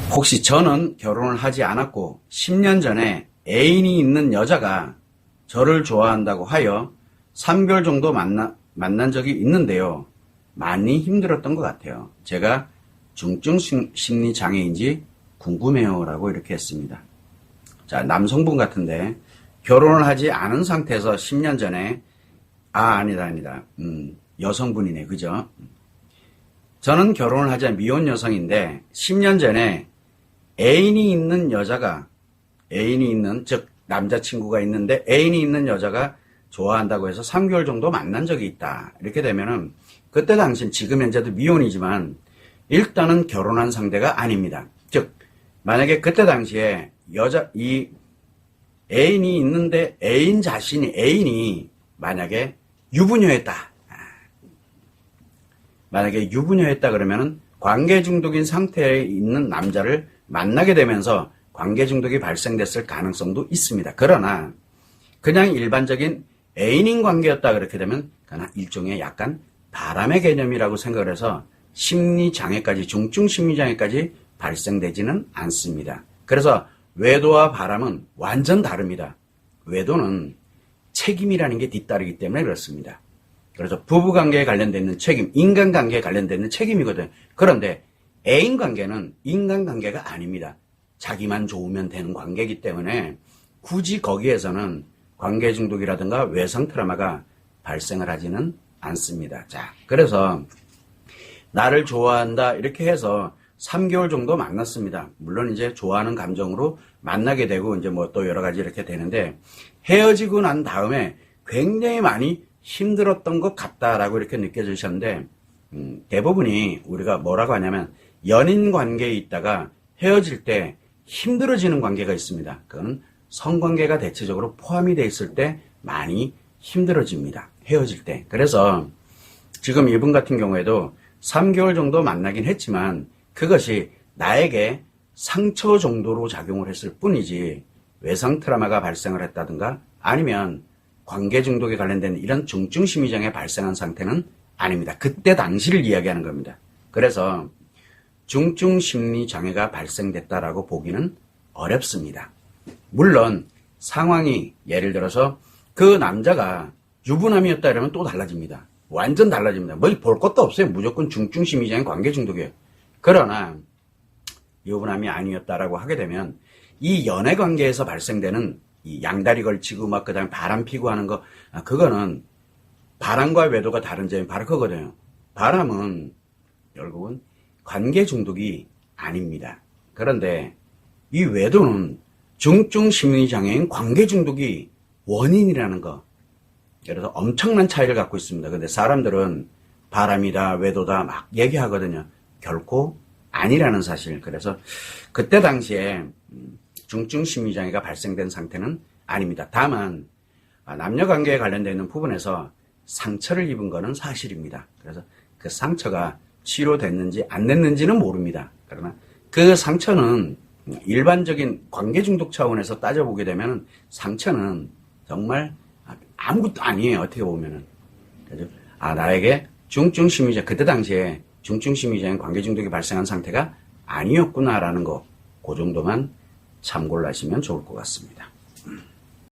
혹시 저는 결혼을 하지 않았고 10년 전에 애인이 있는 여자가 저를 좋아한다고 하여 3개월 정도 만난 적이 있는데요. 많이 힘들었던 것 같아요. 제가 중증 심리 장애인지 궁금해요 라고 이렇게 했습니다. 자, 남성분 같은데 결혼을 하지 않은 상태에서 10년 전에 아니다. 여성분이네. 그죠? 저는 결혼을 하지 않은 미혼 여성인데 10년 전에 애인이 있는 여자가 즉 남자친구가 있는데 애인이 있는 여자가 좋아한다고 해서 3개월 정도 만난 적이 있다. 이렇게 되면은 그때 당시 지금 현재도 미혼이지만 일단은 결혼한 상대가 아닙니다. 즉 만약에 그때 당시에 이 애인이 있는데 애인이 만약에 유부녀였다. 만약에 유부녀였다 그러면은 관계 중독인 상태에 있는 남자를 만나게 되면서 관계 중독이 발생됐을 가능성도 있습니다. 그러나 그냥 일반적인 애인인 관계였다 그렇게 되면 그냥 일종의 약간 바람의 개념이라고 생각을 해서 심리장애까지 중증 심리장애까지 발생되지는 않습니다. 그래서 외도와 바람은 완전 다릅니다. 외도는 책임이라는 게 뒤따르기 때문에 그렇습니다. 그래서 부부관계에 관련되어 있는 책임, 인간관계에 관련되어 있는 책임이거든요. 그런데 애인관계는 인간관계가 아닙니다. 자기만 좋으면 되는 관계이기 때문에 굳이 거기에서는 관계 중독이라든가 외상 트라우마가 발생을 하지는 않습니다. 자, 그래서 나를 좋아한다 이렇게 해서 3개월 정도 만났습니다. 물론 이제 좋아하는 감정으로 만나게 되고 이제 뭐 또 여러 가지 이렇게 되는데 헤어지고 난 다음에 굉장히 많이 힘들었던 것 같다라고 이렇게 느껴지셨는데 대부분이 우리가 뭐라고 하냐면 연인 관계에 있다가 헤어질 때 힘들어지는 관계가 있습니다. 그건 성관계가 대체적으로 포함이 돼 있을 때 많이 힘들어집니다. 헤어질 때. 그래서 지금 이분 같은 경우에도 3개월 정도 만나긴 했지만 그것이 나에게 상처 정도로 작용을 했을 뿐이지 외상 트라우마가 발생을 했다든가 아니면 관계 중독에 관련된 이런 중증 심리장애 발생한 상태는 아닙니다. 그때 당시를 이야기하는 겁니다. 그래서 중증 심리장애가 발생됐다라고 보기는 어렵습니다. 물론 상황이 예를 들어서 그 남자가 유부남이었다 이러면 또 달라집니다. 완전 달라집니다. 뭘 볼 것도 없어요. 무조건 중증 심리장애 관계 중독이에요. 그러나 유부남이 아니었다라고 하게 되면 이 연애 관계에서 발생되는 이 양다리 걸치고 막 그다음에 바람 피고 하는 거 그거는 바람과 외도가 다른 점이 바로 그거거든요. 바람은 결국은 관계 중독이 아닙니다. 그런데 이 외도는 중증 심리장애인 관계 중독이 원인이라는 거. 그래서 엄청난 차이를 갖고 있습니다. 근데 사람들은 바람이다, 외도다 막 얘기하거든요. 결코 아니라는 사실. 그래서 그때 당시에 중증 심리장애가 발생된 상태는 아닙니다. 다만 남녀관계에 관련되어 있는 부분에서 상처를 입은 것은 사실입니다. 그래서 그 상처가 치료됐는지 안 됐는지는 모릅니다. 그러나 그 상처는 일반적인 관계 중독 차원에서 따져보게 되면 상처는 정말 아무것도 아니에요. 어떻게 보면은. 그래서 나에게 중증 심리장 그때 당시에 중증 심리장애 관계 중독이 발생한 상태가 아니었구나라는 거, 그 정도만 참고를 하시면 좋을 것 같습니다.